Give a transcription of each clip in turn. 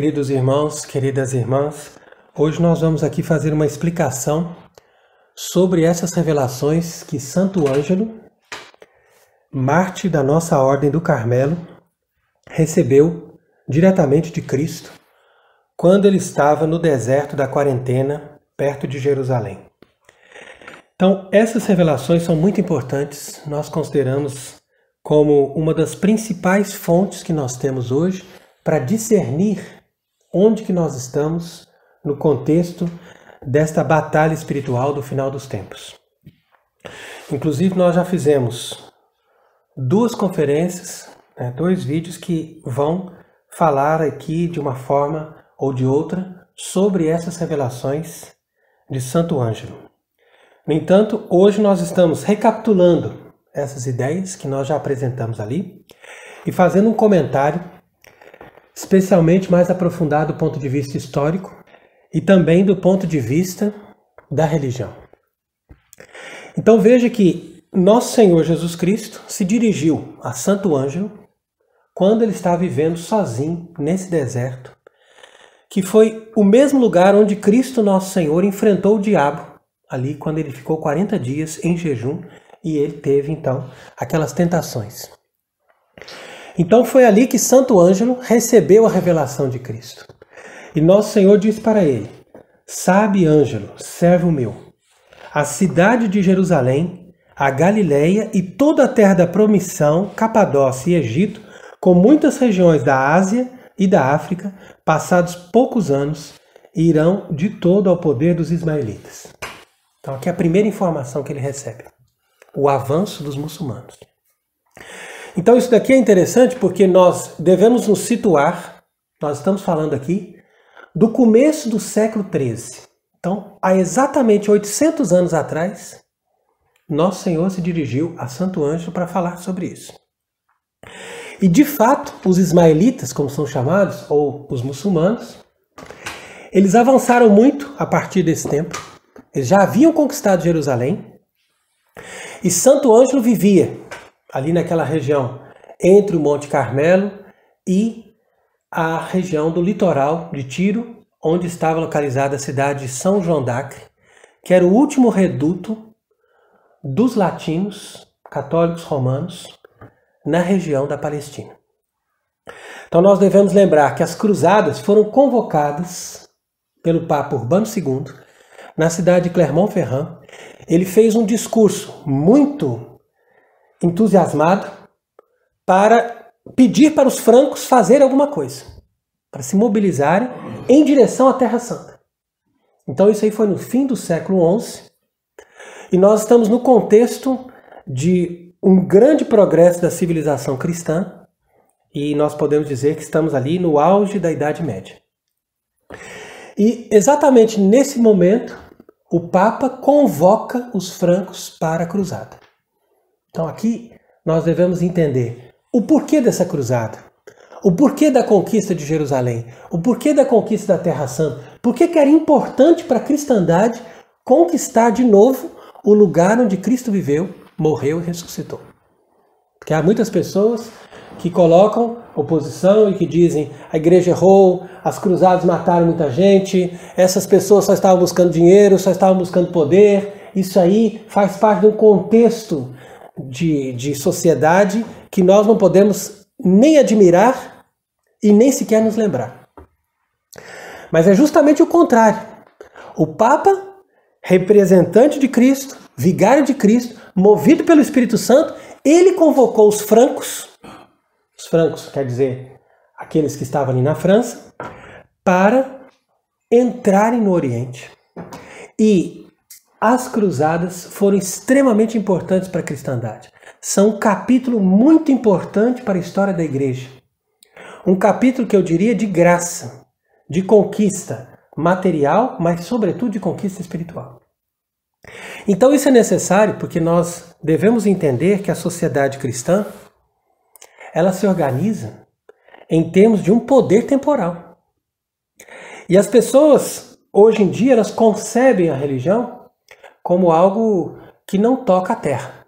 Queridos irmãos, queridas irmãs, hoje nós vamos aqui fazer uma explicação sobre essas revelações que Santo Ângelo, mártir da nossa Ordem do Carmelo, recebeu diretamente de Cristo quando ele estava no deserto da quarentena, perto de Jerusalém. Então, essas revelações são muito importantes, nós consideramos como uma das principais fontes que nós temos hoje para discernir onde que nós estamos no contexto desta batalha espiritual do final dos tempos. Inclusive, nós já fizemos duas conferências, dois vídeos que vão falar aqui de uma forma ou de outra sobre essas revelações de Santo Ângelo. No entanto, hoje nós estamos recapitulando essas ideias que nós já apresentamos ali e fazendo um comentário especialmente mais aprofundado do ponto de vista histórico e também do ponto de vista da religião. Então veja que nosso Senhor Jesus Cristo se dirigiu a Santo Ângelo quando ele estava vivendo sozinho nesse deserto, que foi o mesmo lugar onde Cristo nosso Senhor enfrentou o diabo, ali quando ele ficou 40 dias em jejum e ele teve então aquelas tentações. Então foi ali que Santo Ângelo recebeu a revelação de Cristo. E nosso Senhor disse para ele: "Sabe, Ângelo, servo meu, a cidade de Jerusalém, a Galileia e toda a terra da promissão, Capadócia e Egito, com muitas regiões da Ásia e da África, passados poucos anos, irão de todo ao poder dos ismaelitas." Então aqui é a primeira informação que ele recebe: o avanço dos muçulmanos. Então isso daqui é interessante porque nós devemos nos situar, nós estamos falando aqui, do começo do século XIII. Então, há exatamente 800 anos atrás, nosso Senhor se dirigiu a Santo Ângelo para falar sobre isso. E de fato, os ismaelitas, como são chamados, ou os muçulmanos, eles avançaram muito a partir desse tempo. Eles já haviam conquistado Jerusalém e Santo Ângelo vivia ali naquela região entre o Monte Carmelo e a região do litoral de Tiro, onde estava localizada a cidade de São João d'Acre, que era o último reduto dos latinos, católicos romanos, na região da Palestina. Então nós devemos lembrar que as cruzadas foram convocadas pelo Papa Urbano II na cidade de Clermont-Ferrand. Ele fez um discurso muito entusiasmado para pedir para os francos fazer alguma coisa, para se mobilizarem em direção à Terra Santa. Então isso aí foi no fim do século XI e nós estamos no contexto de um grande progresso da civilização cristã e nós podemos dizer que estamos ali no auge da Idade Média. E exatamente nesse momento o Papa convoca os francos para a cruzada. Então aqui nós devemos entender o porquê dessa cruzada, o porquê da conquista de Jerusalém, o porquê da conquista da Terra Santa, por que era importante para a cristandade conquistar de novo o lugar onde Cristo viveu, morreu e ressuscitou. Porque há muitas pessoas que colocam oposição e que dizem a igreja errou, as cruzadas mataram muita gente, essas pessoas só estavam buscando dinheiro, só estavam buscando poder. Isso aí faz parte de um contexto de sociedade que nós não podemos nem admirar e nem sequer nos lembrar. Mas é justamente o contrário. O Papa, representante de Cristo, vigário de Cristo, movido pelo Espírito Santo, ele convocou os francos quer dizer aqueles que estavam ali na França, para entrarem no Oriente. E as cruzadas foram extremamente importantes para a cristandade. São um capítulo muito importante para a história da igreja. Um capítulo que eu diria de graça, de conquista material, mas sobretudo de conquista espiritual. Então isso é necessário porque nós devemos entender que a sociedade cristã, ela se organiza em termos de um poder temporal. E as pessoas, hoje em dia, elas concebem a religião como algo que não toca a terra.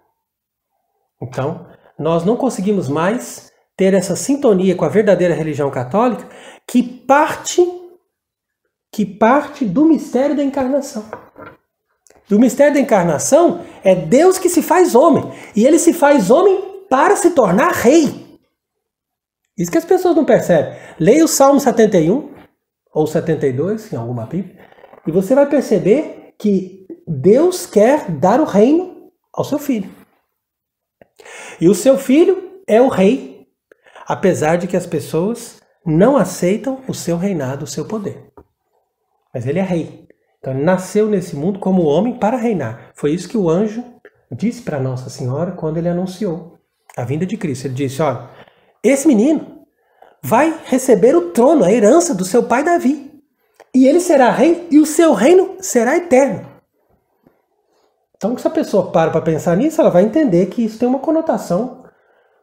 Então, nós não conseguimos mais ter essa sintonia com a verdadeira religião católica, que parte do mistério da encarnação. E o mistério da encarnação é Deus que se faz homem. E ele se faz homem para se tornar rei. Isso que as pessoas não percebem. Leia o Salmo 71 ou 72, em alguma Bíblia, e você vai perceber que Deus quer dar o reino ao seu filho. E o seu filho é o rei, apesar de que as pessoas não aceitam o seu reinado, o seu poder. Mas ele é rei. Então ele nasceu nesse mundo como homem para reinar. Foi isso que o anjo disse para Nossa Senhora quando ele anunciou a vinda de Cristo. Ele disse, olha, esse menino vai receber o trono, a herança do seu pai Davi. E ele será rei e o seu reino será eterno. Então, se a pessoa para pensar nisso, ela vai entender que isso tem uma conotação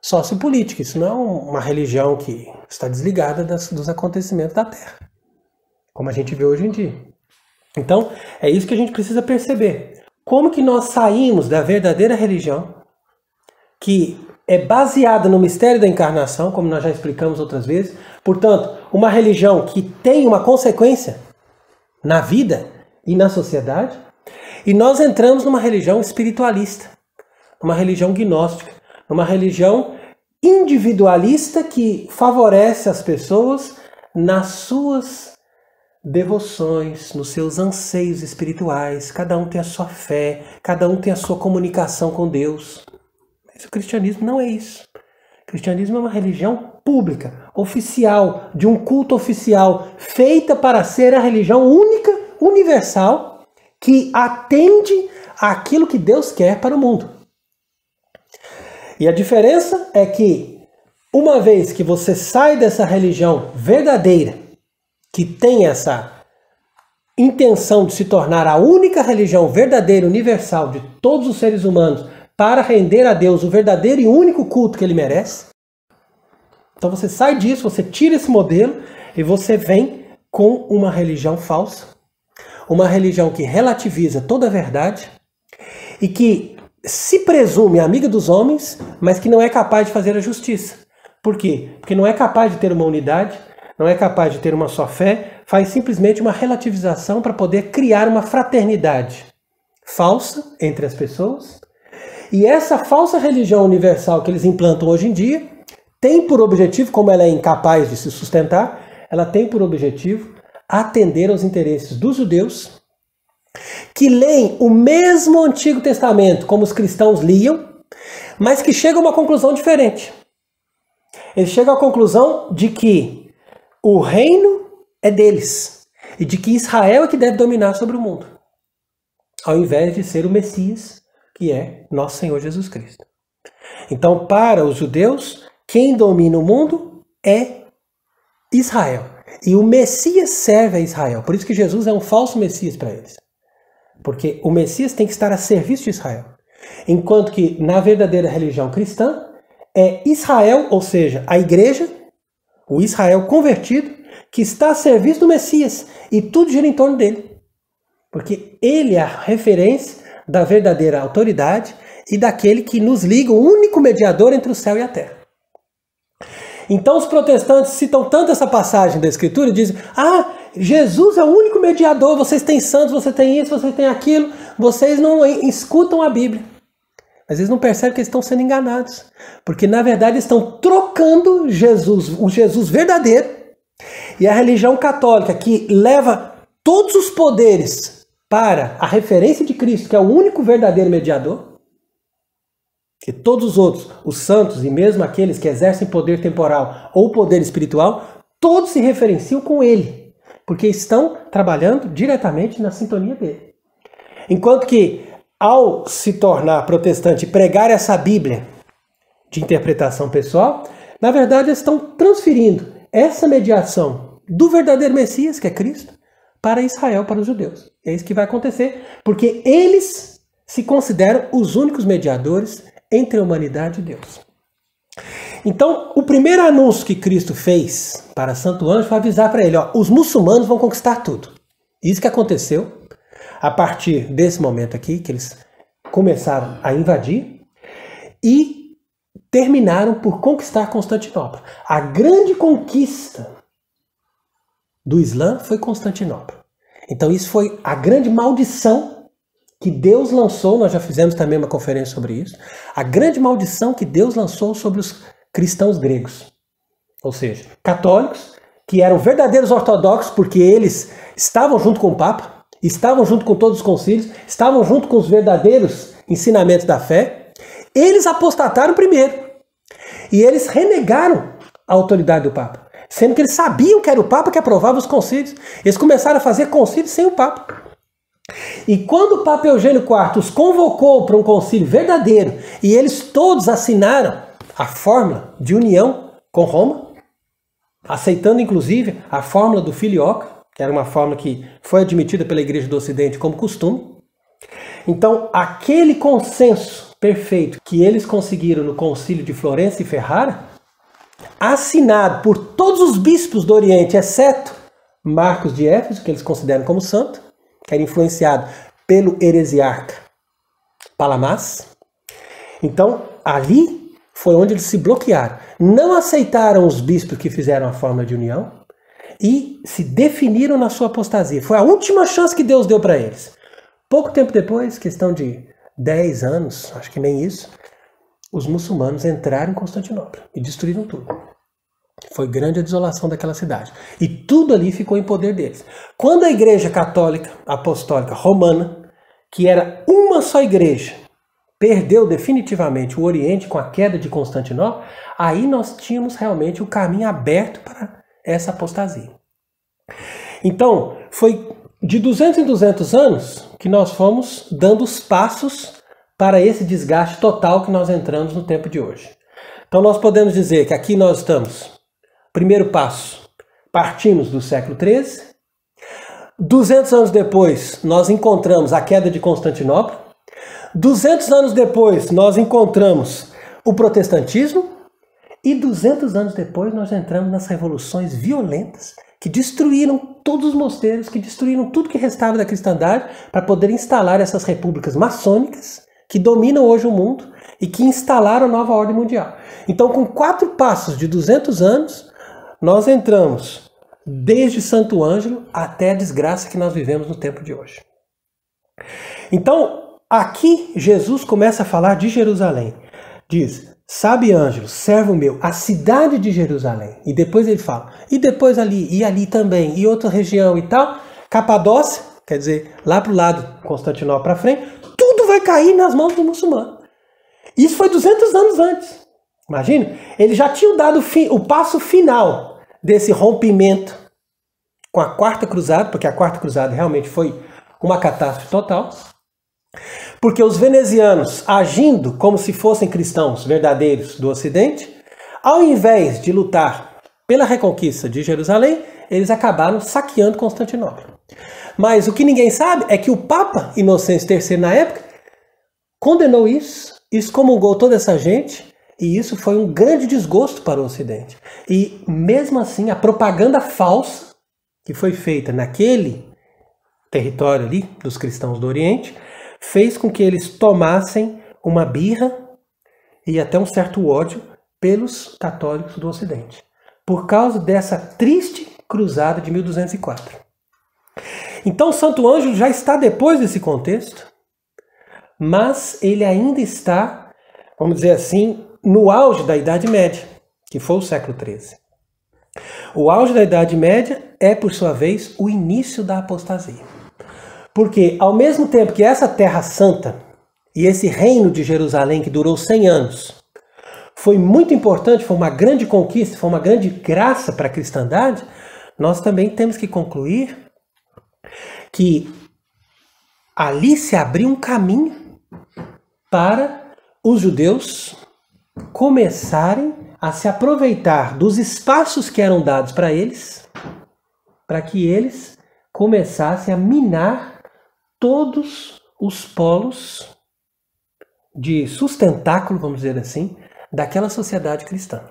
sociopolítica. Isso não é uma religião que está desligada dos acontecimentos da Terra, como a gente vê hoje em dia. Então, é isso que a gente precisa perceber. Como que nós saímos da verdadeira religião, que é baseada no mistério da encarnação, como nós já explicamos outras vezes. Portanto, uma religião que tem uma consequência na vida e na sociedade. E nós entramos numa religião espiritualista, numa religião gnóstica, numa religião individualista que favorece as pessoas nas suas devoções, nos seus anseios espirituais. Cada um tem a sua fé, cada um tem a sua comunicação com Deus. Mas o cristianismo não é isso. O cristianismo é uma religião pública, oficial, de um culto oficial, feita para ser a religião única, universal, que atende àquilo que Deus quer para o mundo. E a diferença é que, uma vez que você sai dessa religião verdadeira, que tem essa intenção de se tornar a única religião verdadeira, universal, de todos os seres humanos, para render a Deus o verdadeiro e único culto que ele merece. Então você sai disso, você tira esse modelo e você vem com uma religião falsa, uma religião que relativiza toda a verdade e que se presume amiga dos homens, mas que não é capaz de fazer a justiça. Por quê? Porque não é capaz de ter uma unidade, não é capaz de ter uma só fé, faz simplesmente uma relativização para poder criar uma fraternidade falsa entre as pessoas. E essa falsa religião universal que eles implantam hoje em dia tem por objetivo, como ela é incapaz de se sustentar, ela tem por objetivo atender aos interesses dos judeus, que leem o mesmo Antigo Testamento como os cristãos liam, mas que chegam a uma conclusão diferente. Eles chegam à conclusão de que o reino é deles e de que Israel é que deve dominar sobre o mundo, ao invés de ser o Messias, que é nosso Senhor Jesus Cristo. Então, para os judeus, quem domina o mundo é Israel. E o Messias serve a Israel. Por isso que Jesus é um falso Messias para eles. Porque o Messias tem que estar a serviço de Israel. Enquanto que na verdadeira religião cristã é Israel, ou seja, a igreja, o Israel convertido, que está a serviço do Messias. E tudo gira em torno dele. Porque ele é a referência da verdadeira autoridade e daquele que nos liga, o único mediador entre o céu e a terra. Então os protestantes citam tanto essa passagem da Escritura e dizem, Jesus é o único mediador, vocês têm santos, você tem isso, você tem aquilo, vocês não escutam a Bíblia. Mas eles não percebem que eles estão sendo enganados, porque na verdade eles estão trocando Jesus, o Jesus verdadeiro, e a religião católica que leva todos os poderes para a referência de Cristo, que é o único verdadeiro mediador, que todos os outros, os santos e mesmo aqueles que exercem poder temporal ou poder espiritual, todos se referenciam com ele, porque estão trabalhando diretamente na sintonia dele. Enquanto que, ao se tornar protestante e pregar essa Bíblia de interpretação pessoal, na verdade eles estão transferindo essa mediação do verdadeiro Messias, que é Cristo, para Israel, para os judeus. É isso que vai acontecer, porque eles se consideram os únicos mediadores entre a humanidade e Deus. Então, o primeiro anúncio que Cristo fez para Santo Anjo foi avisar para ele, os muçulmanos vão conquistar tudo. Isso que aconteceu a partir desse momento aqui, que eles começaram a invadir e terminaram por conquistar Constantinopla. A grande conquista do Islã foi Constantinopla. Então isso foi a grande maldição que Deus lançou, nós já fizemos também uma conferência sobre isso, a grande maldição que Deus lançou sobre os cristãos gregos. Ou seja, católicos, que eram verdadeiros ortodoxos, porque eles estavam junto com o Papa, estavam junto com todos os concílios, estavam junto com os verdadeiros ensinamentos da fé, eles apostataram primeiro. E eles renegaram a autoridade do Papa, sendo que eles sabiam que era o Papa que aprovava os concílios. Eles começaram a fazer concílios sem o Papa. E quando o Papa Eugênio IV os convocou para um concílio verdadeiro, e eles todos assinaram a fórmula de união com Roma, aceitando inclusive a fórmula do Filioque, que era uma fórmula que foi admitida pela Igreja do Ocidente como costume. Então, aquele consenso perfeito que eles conseguiram no Concílio de Florença e Ferrara, assinado por todos os bispos do Oriente, exceto Marcos de Éfeso, que eles consideram como santo, que era influenciado pelo heresiarca Palamás. Então, ali foi onde eles se bloquearam. Não aceitaram os bispos que fizeram a fórmula de união e se definiram na sua apostasia. Foi a última chance que Deus deu para eles. Pouco tempo depois, questão de 10 anos, acho que nem isso, os muçulmanos entraram em Constantinopla e destruíram tudo. Foi grande a desolação daquela cidade. E tudo ali ficou em poder deles. Quando a Igreja Católica Apostólica Romana, que era uma só igreja, perdeu definitivamente o Oriente com a queda de Constantinopla, aí nós tínhamos realmente o caminho aberto para essa apostasia. Então, foi de 200 em 200 anos que nós fomos dando os passos para esse desgaste total que nós entramos no tempo de hoje. Então nós podemos dizer que aqui nós estamos, primeiro passo, partimos do século XIII, 200 anos depois nós encontramos a queda de Constantinopla, 200 anos depois nós encontramos o protestantismo e 200 anos depois nós entramos nas revoluções violentas que destruíram todos os mosteiros, que destruíram tudo que restava da cristandade para poder instalar essas repúblicas maçônicas que dominam hoje o mundo e que instalaram a nova ordem mundial. Então, com 4 passos de 200 anos, nós entramos desde Santo Ângelo até a desgraça que nós vivemos no tempo de hoje. Então, aqui Jesus começa a falar de Jerusalém. Diz: sabe, Ângelo, servo meu, a cidade de Jerusalém. E depois ele fala, e depois ali, e ali também, e outra região e tal, Capadócia, quer dizer, lá para o lado, Constantinopla para frente, tudo vai cair nas mãos do muçulmano. Isso foi 200 anos antes. Imagina, eles já tinham dado o passo final desse rompimento com a Quarta Cruzada, porque a Quarta Cruzada realmente foi uma catástrofe total. Porque os venezianos, agindo como se fossem cristãos verdadeiros do Ocidente, ao invés de lutar pela reconquista de Jerusalém, eles acabaram saqueando Constantinopla. Mas o que ninguém sabe é que o Papa Inocêncio III, na época, condenou isso, excomungou toda essa gente, e isso foi um grande desgosto para o Ocidente. E mesmo assim, a propaganda falsa que foi feita naquele território ali dos cristãos do Oriente fez com que eles tomassem uma birra e até um certo ódio pelos católicos do Ocidente, por causa dessa triste cruzada de 1204. Então Santo Ângelo já está depois desse contexto, mas ele ainda está, vamos dizer assim, no auge da Idade Média, que foi o século XIII. O auge da Idade Média é, por sua vez, o início da apostasia. Porque, ao mesmo tempo que essa Terra Santa e esse reino de Jerusalém, que durou 100 anos, foi muito importante, foi uma grande conquista, foi uma grande graça para a cristandade, nós também temos que concluir que ali se abriu um caminho para os judeus começarem a se aproveitar dos espaços que eram dados para eles, para que eles começassem a minar todos os polos de sustentáculo, vamos dizer assim, daquela sociedade cristã.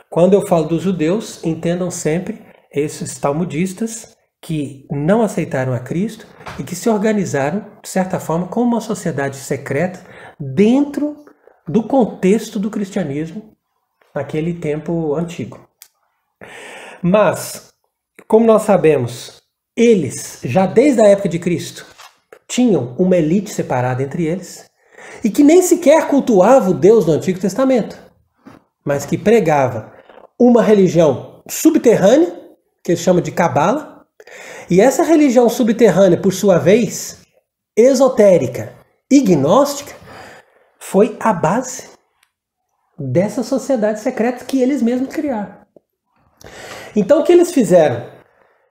Quando eu falo dos judeus, entendam sempre esses talmudistas que não aceitaram a Cristo e que se organizaram, de certa forma, como uma sociedade secreta dentro do contexto do cristianismo naquele tempo antigo. Mas como nós sabemos, eles, já desde a época de Cristo, tinham uma elite separada entre eles e que nem sequer cultuava o Deus do Antigo Testamento, mas que pregava uma religião subterrânea, que eles chamam de Cabala, e essa religião subterrânea, por sua vez, esotérica e gnóstica, foi a base dessa sociedade secreta que eles mesmos criaram. Então o que eles fizeram?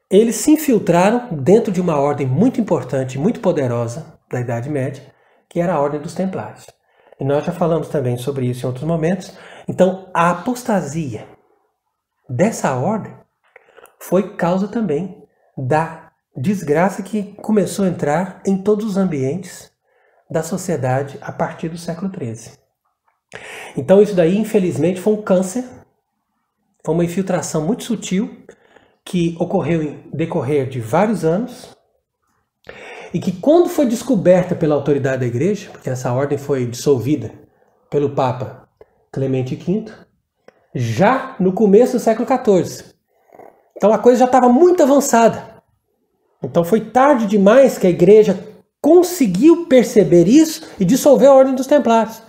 Eles se infiltraram dentro de uma ordem muito importante, muito poderosa da Idade Média, que era a Ordem dos Templários. E nós já falamos também sobre isso em outros momentos. Então a apostasia dessa ordem foi causa também da desgraça que começou a entrar em todos os ambientes da sociedade a partir do século XIII. Então isso daí, infelizmente, foi um câncer, foi uma infiltração muito sutil que ocorreu em decorrer de vários anos e que, quando foi descoberta pela autoridade da igreja, porque essa ordem foi dissolvida pelo Papa Clemente V, já no começo do século XIV. Então a coisa já estava muito avançada. Então foi tarde demais que a igreja conseguiu perceber isso e dissolver a Ordem dos Templários.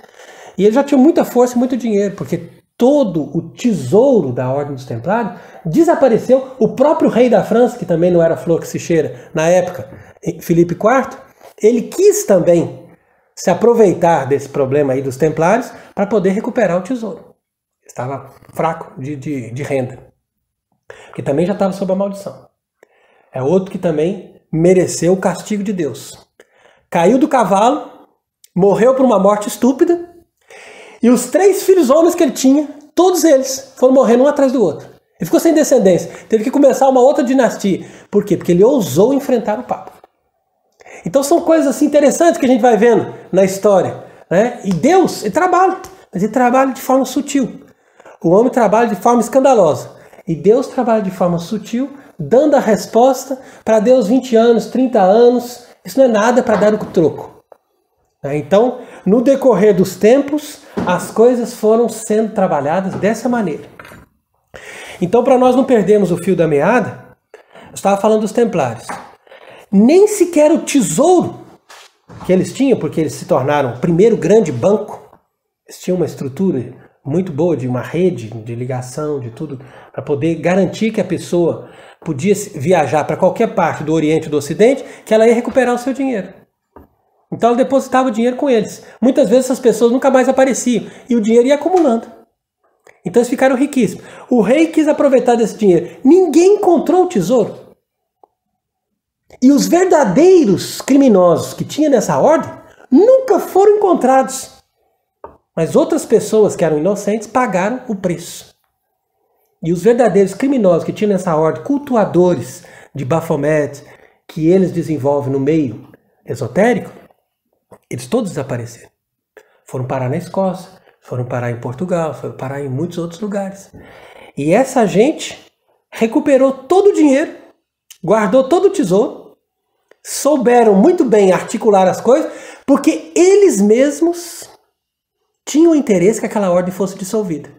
E eles já tinham muita força e muito dinheiro, porque todo o tesouro da Ordem dos Templários desapareceu. O próprio rei da França, que também não era flor que se cheira na época, Filipe IV, ele quis também se aproveitar desse problema aí dos Templários para poder recuperar o tesouro. Estava fraco de renda, que também já estava sob a maldição. É outro que também mereceu o castigo de Deus. Caiu do cavalo, morreu por uma morte estúpida, e os 3 filhos homens que ele tinha, todos eles foram morrendo um atrás do outro. Ele ficou sem descendência, teve que começar uma outra dinastia. Por quê? Porque ele ousou enfrentar o Papa. Então são coisas assim interessantes que a gente vai vendo na história, né? E Deus, ele trabalha, mas ele trabalha de forma sutil. O homem trabalha de forma escandalosa. E Deus trabalha de forma sutil, dando a resposta. Para Deus, 20 anos, 30 anos, isso não é nada para dar o troco. Então, no decorrer dos tempos, as coisas foram sendo trabalhadas dessa maneira. Então, para nós não perdermos o fio da meada, eu estava falando dos Templários. Nem sequer o tesouro que eles tinham, porque eles se tornaram o primeiro grande banco, eles tinham uma estrutura muito boa, de uma rede de ligação, de tudo, para poder garantir que a pessoa podia viajar para qualquer parte do Oriente ou do Ocidente, que ela ia recuperar o seu dinheiro. Então ela depositava o dinheiro com eles. Muitas vezes essas pessoas nunca mais apareciam e o dinheiro ia acumulando. Então eles ficaram riquíssimos. O rei quis aproveitar desse dinheiro. Ninguém encontrou o tesouro. E os verdadeiros criminosos que tinha nessa ordem nunca foram encontrados. Mas outras pessoas que eram inocentes pagaram o preço. E os verdadeiros criminosos que tinham nessa ordem, cultuadores de Baphomet, que eles desenvolvem no meio esotérico, eles todos desapareceram. Foram parar na Escócia, foram parar em Portugal, foram parar em muitos outros lugares. E essa gente recuperou todo o dinheiro, guardou todo o tesouro, souberam muito bem articular as coisas, porque eles mesmos tinham interesse que aquela ordem fosse dissolvida.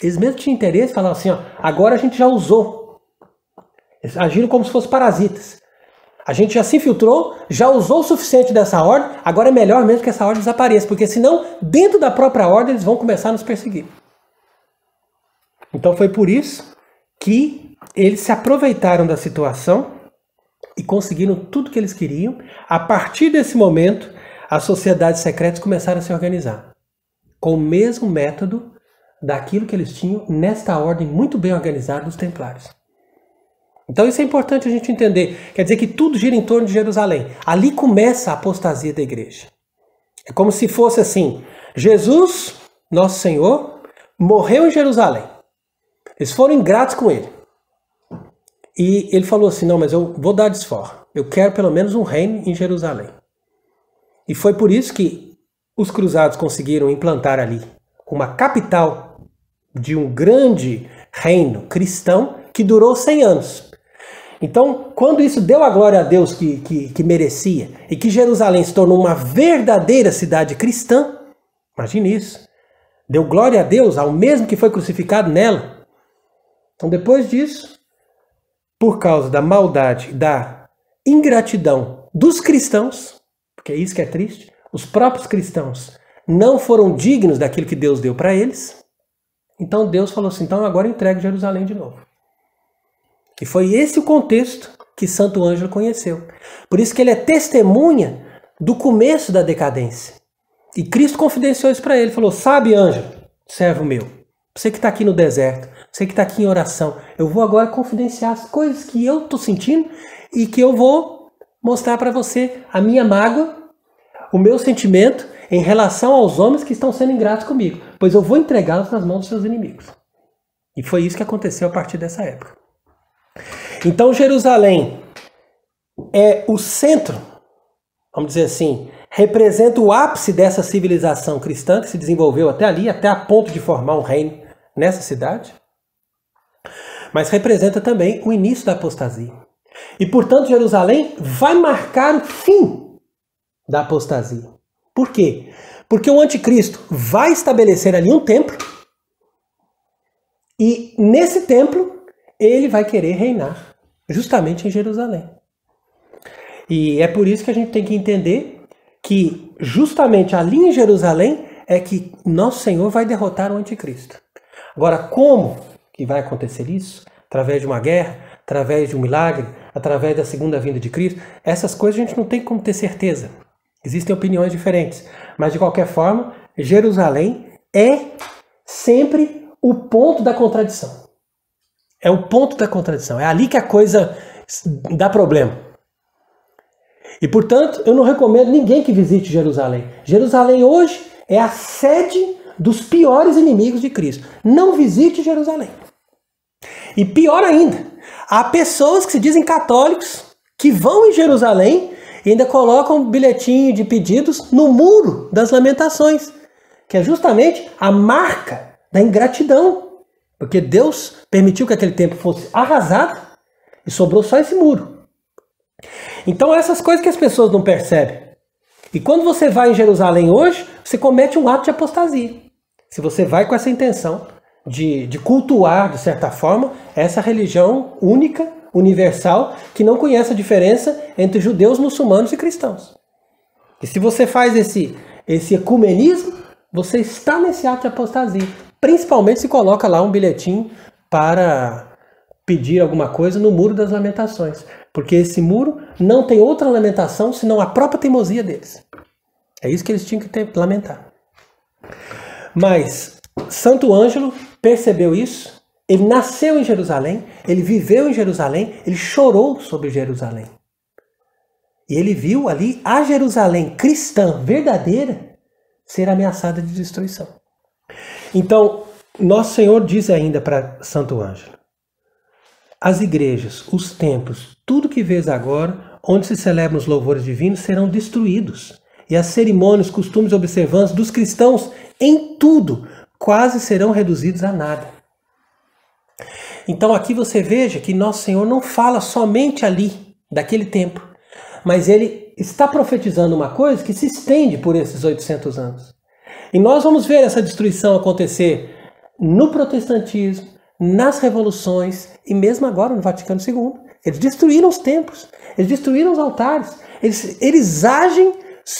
Eles mesmos tinham interesse, falavam assim, ó, agora a gente já usou. Eles agiram como se fossem parasitas. A gente já se infiltrou, já usou o suficiente dessa ordem, agora é melhor mesmo que essa ordem desapareça, porque senão, dentro da própria ordem, eles vão começar a nos perseguir. Então foi por isso que eles se aproveitaram da situação e conseguiram tudo que eles queriam. A partir desse momento, as sociedades secretas começaram a se organizar, com o mesmo método daquilo que eles tinham nesta ordem muito bem organizada dos Templários. Então isso é importante a gente entender. Quer dizer que tudo gira em torno de Jerusalém. Ali começa a apostasia da igreja. É como se fosse assim, Jesus, nosso Senhor, morreu em Jerusalém. Eles foram ingratos com ele. E ele falou assim, não, mas eu vou dar desforra. Eu quero pelo menos um reino em Jerusalém. E foi por isso que os cruzados conseguiram implantar ali uma capital de um grande reino cristão que durou 100 anos. Então, quando isso deu a glória a Deus que merecia, e que Jerusalém se tornou uma verdadeira cidade cristã, imagine isso, deu glória a Deus ao mesmo que foi crucificado nela. Então, depois disso, por causa da maldade, da ingratidão dos cristãos, porque é isso que é triste, os próprios cristãos não foram dignos daquilo que Deus deu para eles. Então Deus falou assim, então agora entregue Jerusalém de novo. E foi esse o contexto que Santo Ângelo conheceu. Por isso que ele é testemunha do começo da decadência. E Cristo confidenciou isso para ele, falou, sabe, Ângelo, servo meu, você que está aqui no deserto, você que está aqui em oração, eu vou agora confidenciar as coisas que eu estou sentindo e que eu vou mostrar para você a minha mágoa, o meu sentimento em relação aos homens que estão sendo ingratos comigo, pois eu vou entregá-los nas mãos dos seus inimigos. E foi isso que aconteceu a partir dessa época. Então Jerusalém é o centro, vamos dizer assim, representa o ápice dessa civilização cristã que se desenvolveu até ali, até a ponto de formar um reino nessa cidade. Mas representa também o início da apostasia. E, portanto, Jerusalém vai marcar o fim da apostasia. Por quê? Porque o anticristo vai estabelecer ali um templo e, nesse templo, ele vai querer reinar justamente em Jerusalém. E é por isso que a gente tem que entender que justamente ali em Jerusalém é que nosso Senhor vai derrotar o anticristo. Agora, como que vai acontecer isso? Através de uma guerra, através de um milagre, através da segunda vinda de Cristo? Essas coisas a gente não tem como ter certeza. Existem opiniões diferentes. Mas, de qualquer forma, Jerusalém é sempre o ponto da contradição. É o ponto da contradição. É ali que a coisa dá problema. E, portanto, eu não recomendo ninguém que visite Jerusalém. Jerusalém hoje é a sede dos piores inimigos de Cristo. Não visite Jerusalém. E pior ainda, há pessoas que se dizem católicos que vão em Jerusalém e ainda colocam um bilhetinho de pedidos no muro das lamentações, que é justamente a marca da ingratidão. Porque Deus permitiu que aquele templo fosse arrasado e sobrou só esse muro. Então essas coisas que as pessoas não percebem. E quando você vai em Jerusalém hoje, você comete um ato de apostasia. Se você vai com essa intenção de cultuar, de certa forma, essa religião única, universal, que não conhece a diferença entre judeus, muçulmanos e cristãos. E se você faz esse ecumenismo, você está nesse ato de apostasia. Principalmente se coloca lá um bilhetinho para pedir alguma coisa no Muro das Lamentações. Porque esse muro não tem outra lamentação senão a própria teimosia deles. É isso que eles tinham que lamentar. Mas Santo Ângelo percebeu isso, ele nasceu em Jerusalém, ele viveu em Jerusalém, ele chorou sobre Jerusalém. E ele viu ali a Jerusalém cristã verdadeira ser ameaçada de destruição. Então, nosso Senhor diz ainda para Santo Ângelo: as igrejas, os templos, tudo que vês agora, onde se celebram os louvores divinos, serão destruídos. E as cerimônias, costumes e observâncias dos cristãos, em tudo, quase serão reduzidos a nada. Então aqui você veja que nosso Senhor não fala somente ali, daquele tempo, mas ele está profetizando uma coisa que se estende por esses 800 anos. E nós vamos ver essa destruição acontecer no protestantismo, nas revoluções e mesmo agora no Vaticano II. Eles destruíram os templos, eles destruíram os altares, eles agem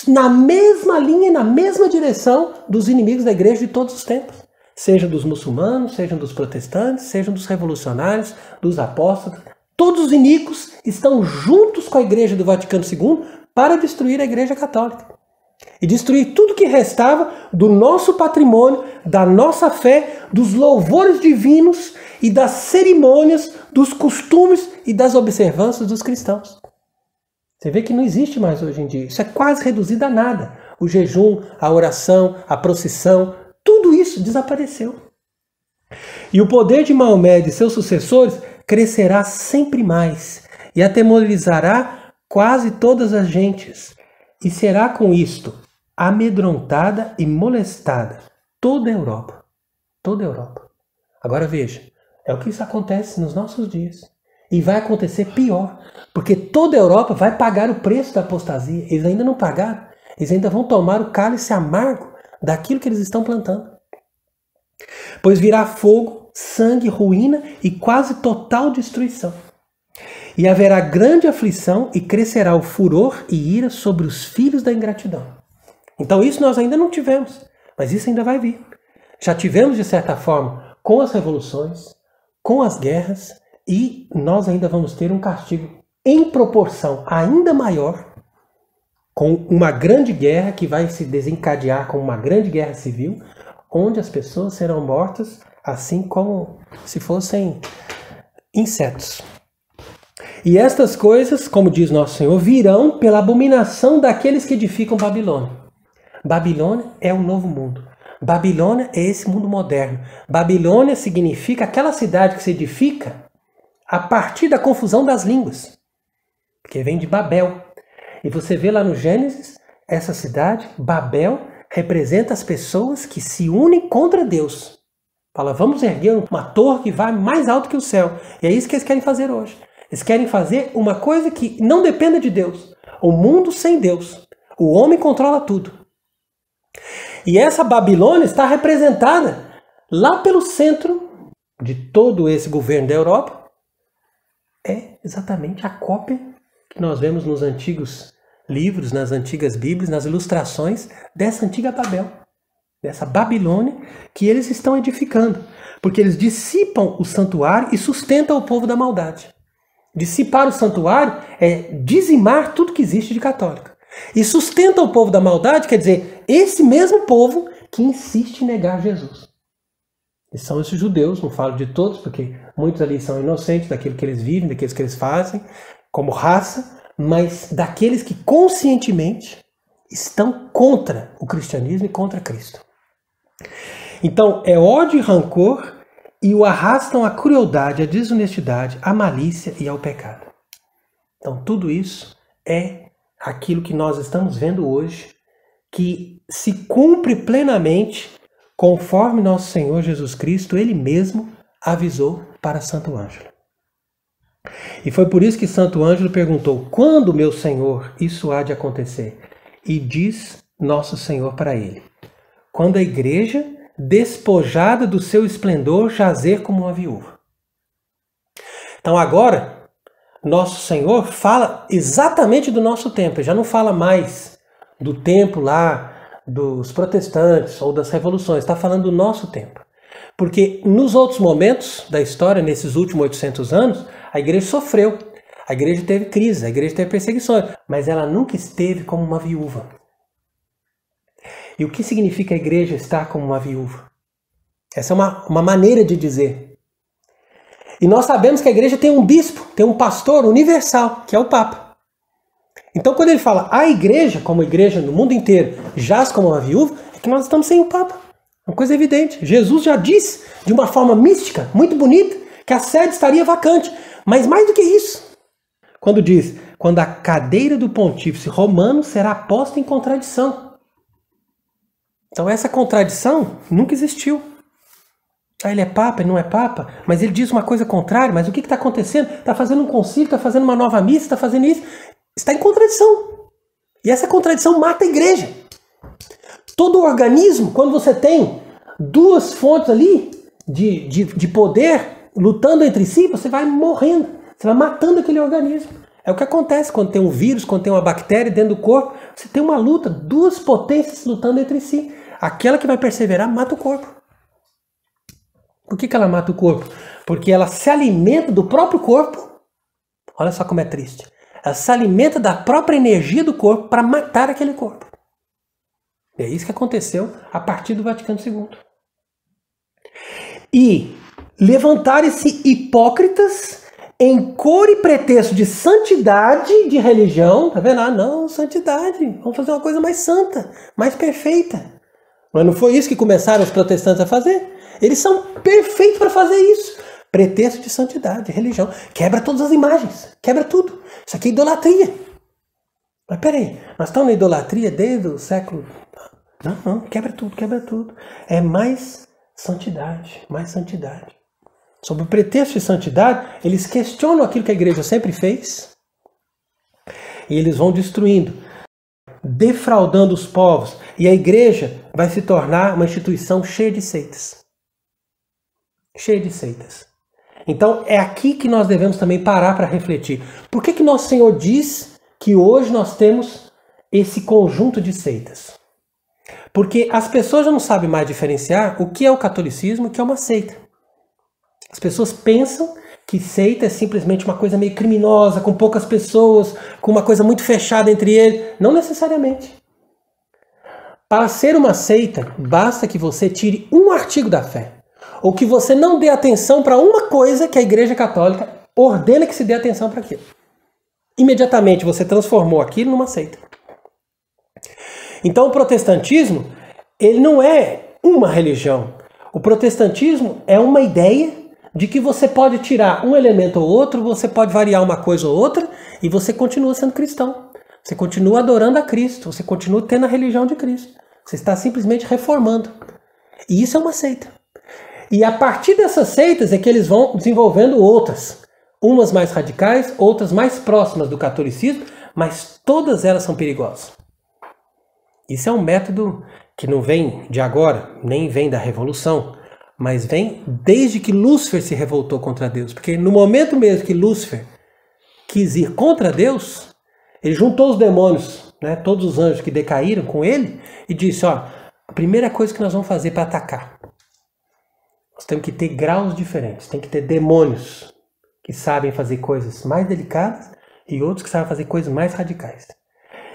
na mesma linha, na mesma direção dos inimigos da igreja de todos os tempos. Sejam dos muçulmanos, sejam dos protestantes, sejam dos revolucionários, dos apóstolos. Todos os iníquos estão juntos com a igreja do Vaticano II para destruir a igreja católica. E destruir tudo que restava do nosso patrimônio, da nossa fé, dos louvores divinos e das cerimônias, dos costumes e das observâncias dos cristãos. Você vê que não existe mais hoje em dia. Isso é quase reduzido a nada. O jejum, a oração, a procissão, tudo isso desapareceu. E o poder de Maomé e de seus sucessores crescerá sempre mais e atemorizará quase todas as gentes. E será com isto amedrontada e molestada toda a Europa. Toda a Europa. Agora veja, é o que isso acontece nos nossos dias. E vai acontecer pior, porque toda a Europa vai pagar o preço da apostasia. Eles ainda não pagaram. Eles ainda vão tomar o cálice amargo daquilo que eles estão plantando. Pois virá fogo, sangue, ruína e quase total destruição. E haverá grande aflição e crescerá o furor e ira sobre os filhos da ingratidão. Então isso nós ainda não tivemos, mas isso ainda vai vir. Já tivemos, de certa forma, com as revoluções, com as guerras, e nós ainda vamos ter um castigo em proporção ainda maior, com uma grande guerra que vai se desencadear como uma grande guerra civil, onde as pessoas serão mortas assim como se fossem insetos. E estas coisas, como diz Nosso Senhor, virão pela abominação daqueles que edificam Babilônia. Babilônia é o novo mundo. Babilônia é esse mundo moderno. Babilônia significa aquela cidade que se edifica a partir da confusão das línguas, porque vem de Babel. E você vê lá no Gênesis, essa cidade, Babel, representa as pessoas que se unem contra Deus. Fala, vamos erguer uma torre que vai mais alto que o céu. E é isso que eles querem fazer hoje. Eles querem fazer uma coisa que não dependa de Deus. O mundo sem Deus. O homem controla tudo. E essa Babilônia está representada lá pelo centro de todo esse governo da Europa. É exatamente a cópia que nós vemos nos antigos livros, nas antigas Bíblias, nas ilustrações dessa antiga Babel, dessa Babilônia que eles estão edificando, porque eles dissipam o santuário e sustentam o povo da maldade. Dissipar o santuário é dizimar tudo que existe de católico. E sustenta o povo da maldade, quer dizer, esse mesmo povo que insiste em negar Jesus. E são esses judeus, não falo de todos, porque muitos ali são inocentes daquilo que eles vivem, daquilo que eles fazem, como raça, mas daqueles que conscientemente estão contra o cristianismo e contra Cristo. Então, é ódio e rancor e o arrastam à crueldade, à desonestidade, à malícia e ao pecado. Então, tudo isso é aquilo que nós estamos vendo hoje, que se cumpre plenamente conforme nosso Senhor Jesus Cristo, Ele mesmo avisou para Santo Ângelo. E foi por isso que Santo Ângelo perguntou, quando, meu Senhor, isso há de acontecer? E diz nosso Senhor para ele, quando a igreja, despojada do seu esplendor, jazer como uma viúva. Então agora, nosso Senhor fala exatamente do nosso tempo, ele já não fala mais do tempo lá dos protestantes ou das revoluções, está falando do nosso tempo. Porque nos outros momentos da história, nesses últimos 800 anos, a igreja sofreu, a igreja teve crise, a igreja teve perseguições, mas ela nunca esteve como uma viúva. E o que significa a igreja estar como uma viúva? Essa é uma maneira de dizer. E nós sabemos que a igreja tem um bispo, tem um pastor universal, que é o Papa. Então quando ele fala a igreja, como igreja no mundo inteiro, jaz como uma viúva, é que nós estamos sem o Papa. Uma coisa evidente. Jesus já disse, de uma forma mística, muito bonita, que a sede estaria vacante. Mas mais do que isso, quando diz, quando a cadeira do pontífice romano será posta em contradição. Então essa contradição nunca existiu. Ele é papa, ele não é papa, mas ele diz uma coisa contrária, mas o que está acontecendo? Está fazendo um concílio, está fazendo uma nova missa, está fazendo isso. Está em contradição. E essa contradição mata a igreja. Todo organismo, quando você tem duas fontes ali de poder lutando entre si, você vai morrendo, você vai matando aquele organismo. É o que acontece quando tem um vírus, quando tem uma bactéria dentro do corpo, você tem uma luta, duas potências lutando entre si. Aquela que vai perseverar mata o corpo. Por que ela mata o corpo? Porque ela se alimenta do próprio corpo. Olha só como é triste. Ela se alimenta da própria energia do corpo para matar aquele corpo. E é isso que aconteceu a partir do Vaticano II. E levantarem-se hipócritas em cor e pretexto de santidade de religião. Tá vendo? Ah, não, santidade. Vamos fazer uma coisa mais santa, mais perfeita. Mas não foi isso que começaram os protestantes a fazer? Eles são perfeitos para fazer isso. Pretexto de santidade, de religião. Quebra todas as imagens. Quebra tudo. Isso aqui é idolatria. Mas peraí, nós estamos na idolatria desde o século... Não, quebra tudo, quebra tudo. É mais santidade, mais santidade. Sob o pretexto de santidade, eles questionam aquilo que a igreja sempre fez e eles vão destruindo, defraudando os povos. E a igreja vai se tornar uma instituição cheia de seitas. Cheia de seitas. Então é aqui que nós devemos também parar para refletir. Por que Nosso Senhor diz que hoje nós temos esse conjunto de seitas? Porque as pessoas já não sabem mais diferenciar o que é o catolicismo e o que é uma seita. As pessoas pensam que seita é simplesmente uma coisa meio criminosa, com poucas pessoas, com uma coisa muito fechada entre eles. Não necessariamente. Para ser uma seita, basta que você tire um artigo da fé. Ou que você não dê atenção para uma coisa que a Igreja Católica ordena que se dê atenção para aquilo. Imediatamente você transformou aquilo numa seita. Então o protestantismo, ele não é uma religião. O protestantismo é uma ideia de que você pode tirar um elemento ou outro, você pode variar uma coisa ou outra, e você continua sendo cristão. Você continua adorando a Cristo, você continua tendo a religião de Cristo. Você está simplesmente reformando. E isso é uma seita. E a partir dessas seitas é que eles vão desenvolvendo outras. Umas mais radicais, outras mais próximas do catolicismo, mas todas elas são perigosas. Isso é um método que não vem de agora, nem vem da Revolução, mas vem desde que Lúcifer se revoltou contra Deus. Porque no momento mesmo que Lúcifer quis ir contra Deus, ele juntou os demônios, né, todos os anjos que decaíram com ele, e disse, ó, a primeira coisa que nós vamos fazer para atacar, nós temos que ter graus diferentes, tem que ter demônios que sabem fazer coisas mais delicadas e outros que sabem fazer coisas mais radicais.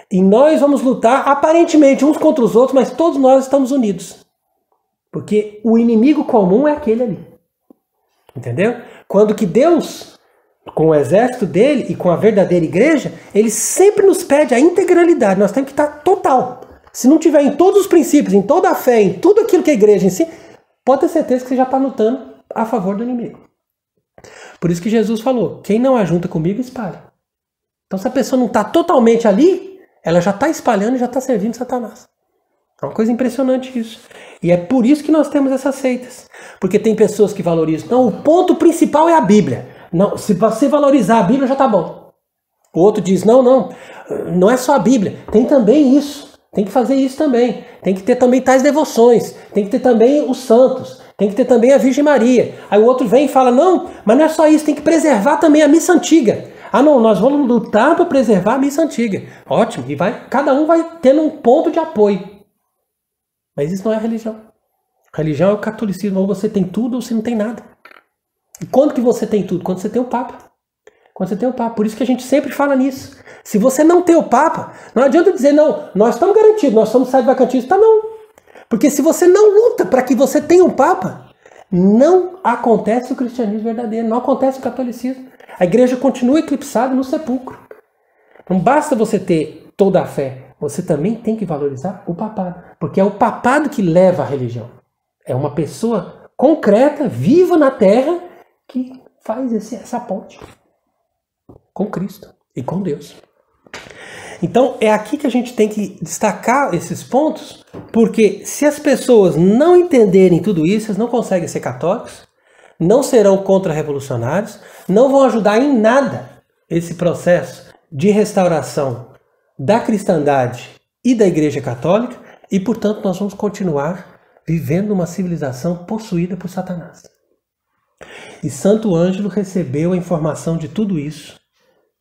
E nós vamos lutar aparentemente uns contra os outros, mas todos nós estamos unidos. Porque o inimigo comum é aquele ali. Entendeu? Quando que Deus, com o exército dele e com a verdadeira igreja, ele sempre nos pede a integralidade. Nós temos que estar total. Se não tiver em todos os princípios, em toda a fé, em tudo aquilo que a igreja ensina, pode ter certeza que você já está lutando a favor do inimigo. Por isso que Jesus falou, quem não ajunta comigo, espalha. Então se a pessoa não está totalmente ali, ela já está espalhando e já está servindo Satanás. É uma coisa impressionante isso. E é por isso que nós temos essas seitas. Porque tem pessoas que valorizam, não, o ponto principal é a Bíblia. Não, se você valorizar a Bíblia já está bom. O outro diz, não é só a Bíblia, tem também isso. Tem que fazer isso também. Tem que ter também tais devoções. Tem que ter também os santos. Tem que ter também a Virgem Maria. Aí o outro vem e fala, não, mas não é só isso, tem que preservar também a missa antiga. Ah não, nós vamos lutar para preservar a missa antiga. Ótimo, e cada um vai tendo um ponto de apoio. Mas isso não é religião. Religião é o catolicismo, ou você tem tudo ou você não tem nada. E quando que você tem tudo? Quando você tem o Papa. Quando você tem o Papa. Por isso que a gente sempre fala nisso. Se você não tem o Papa, não adianta dizer, não, nós estamos garantidos, nós somos sede vacantista. Não. Porque se você não luta para que você tenha um Papa, não acontece o cristianismo verdadeiro, não acontece o catolicismo. A igreja continua eclipsada no sepulcro. Não basta você ter toda a fé, você também tem que valorizar o papado. Porque é o papado que leva a religião. É uma pessoa concreta, viva na terra, que faz essa ponte com Cristo e com Deus. Então é aqui que a gente tem que destacar esses pontos, porque se as pessoas não entenderem tudo isso, elas não conseguem ser católicos, não serão contra-revolucionários, não vão ajudar em nada esse processo de restauração da cristandade e da Igreja Católica, e portanto nós vamos continuar vivendo uma civilização possuída por Satanás. E Santo Ângelo recebeu a informação de tudo isso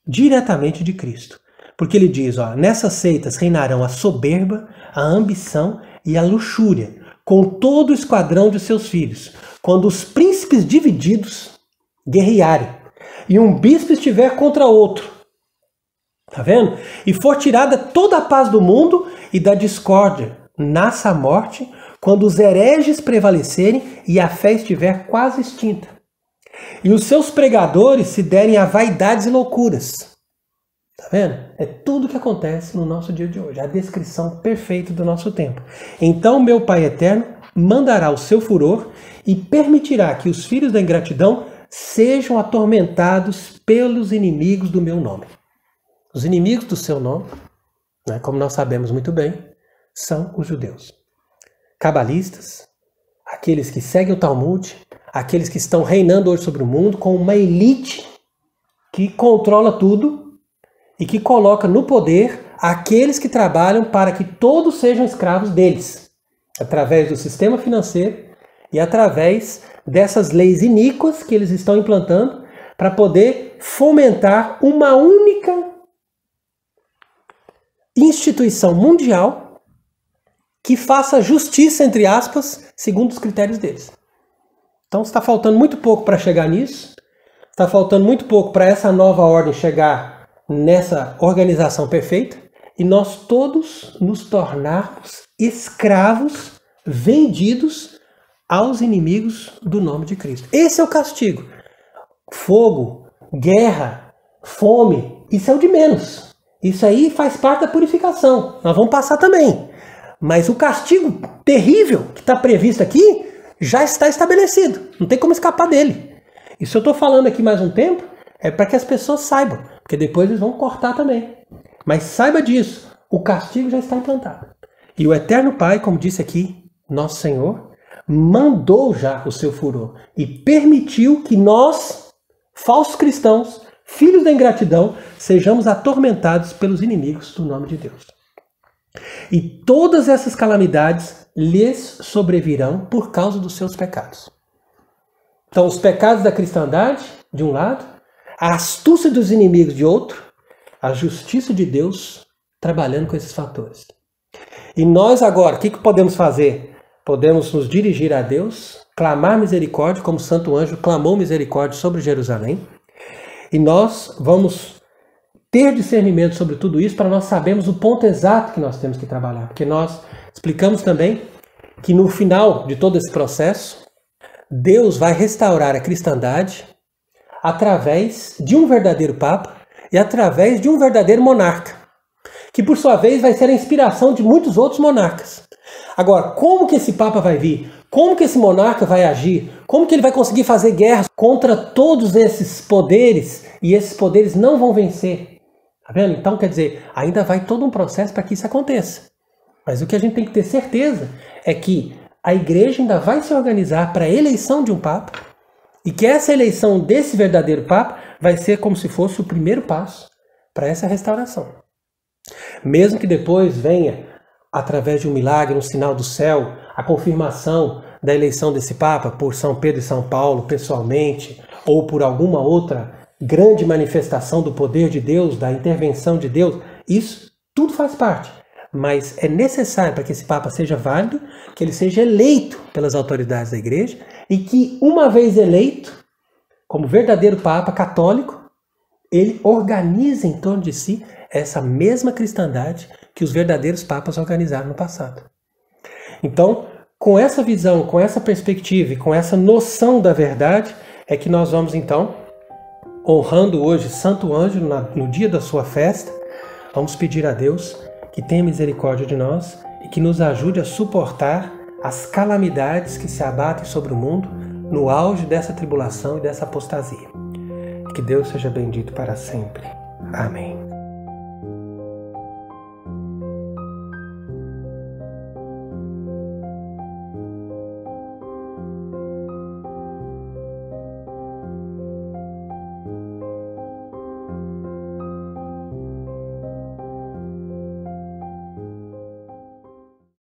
diretamente de Cristo. Porque ele diz, nessas seitas reinarão a soberba, a ambição e a luxúria, com todo o esquadrão de seus filhos, quando os príncipes divididos guerrearem, e um bispo estiver contra outro. Tá vendo? E for tirada toda a paz do mundo e da discórdia, nasça a morte, quando os hereges prevalecerem e a fé estiver quase extinta. E os seus pregadores se derem a vaidades e loucuras. Tá vendo? É tudo que acontece no nosso dia de hoje. A descrição perfeita do nosso tempo. Então meu Pai Eterno mandará o seu furor e permitirá que os filhos da ingratidão sejam atormentados pelos inimigos do meu nome. Os inimigos do seu nome, né, como nós sabemos muito bem, são os judeus. Cabalistas, aqueles que seguem o Talmud, aqueles que estão reinando hoje sobre o mundo com uma elite que controla tudo e que coloca no poder aqueles que trabalham para que todos sejam escravos deles, através do sistema financeiro e através dessas leis iníquas que eles estão implantando para poder fomentar uma única instituição mundial que faça justiça, entre aspas, segundo os critérios deles. Então está faltando muito pouco para chegar nisso, está faltando muito pouco para essa nova ordem chegar nessa organização perfeita e nós todos nos tornarmos escravos vendidos aos inimigos do nome de Cristo. Esse é o castigo. Fogo, guerra, fome, isso é o de menos. Isso aí faz parte da purificação. Nós vamos passar também. Mas o castigo terrível que está previsto aqui já está estabelecido. Não tem como escapar dele. E se eu estou falando aqui mais um tempo, é para que as pessoas saibam. Porque depois eles vão cortar também. Mas saiba disso. O castigo já está implantado. E o Eterno Pai, como disse aqui, nosso Senhor, mandou já o seu furor. E permitiu que nós, falsos cristãos, filhos da ingratidão, sejamos atormentados pelos inimigos do nome de Deus. E todas essas calamidades lhes sobrevirão por causa dos seus pecados. Então, os pecados da cristandade, de um lado, a astúcia dos inimigos, de outro, a justiça de Deus trabalhando com esses fatores. E nós agora, o que podemos fazer? Podemos nos dirigir a Deus, clamar misericórdia, como o santo anjo clamou misericórdia sobre Jerusalém. E nós vamos ter discernimento sobre tudo isso para nós sabermos o ponto exato que nós temos que trabalhar. Porque nós explicamos também que no final de todo esse processo, Deus vai restaurar a cristandade através de um verdadeiro Papa e através de um verdadeiro monarca, que por sua vez vai ser a inspiração de muitos outros monarcas. Agora, como que esse Papa vai vir? Como que esse monarca vai agir? Como que ele vai conseguir fazer guerra contra todos esses poderes? E esses poderes não vão vencer. Tá vendo? Então, quer dizer, ainda vai todo um processo para que isso aconteça. Mas o que a gente tem que ter certeza é que a igreja ainda vai se organizar para a eleição de um Papa e que essa eleição desse verdadeiro Papa vai ser como se fosse o primeiro passo para essa restauração. Mesmo que depois venha, através de um milagre, um sinal do céu, a confirmação da eleição desse Papa por São Pedro e São Paulo pessoalmente, ou por alguma outra grande manifestação do poder de Deus, da intervenção de Deus, isso tudo faz parte. Mas é necessário para que esse Papa seja válido, que ele seja eleito pelas autoridades da igreja e que, uma vez eleito, como verdadeiro Papa católico, ele organize em torno de si essa mesma cristandade que os verdadeiros papas organizaram no passado. Então, com essa visão, com essa perspectiva e com essa noção da verdade, é que nós vamos então, honrando hoje Santo Ângelo no dia da sua festa, vamos pedir a Deus que tenha misericórdia de nós e que nos ajude a suportar as calamidades que se abatem sobre o mundo no auge dessa tribulação e dessa apostasia. Que Deus seja bendito para sempre. Amém.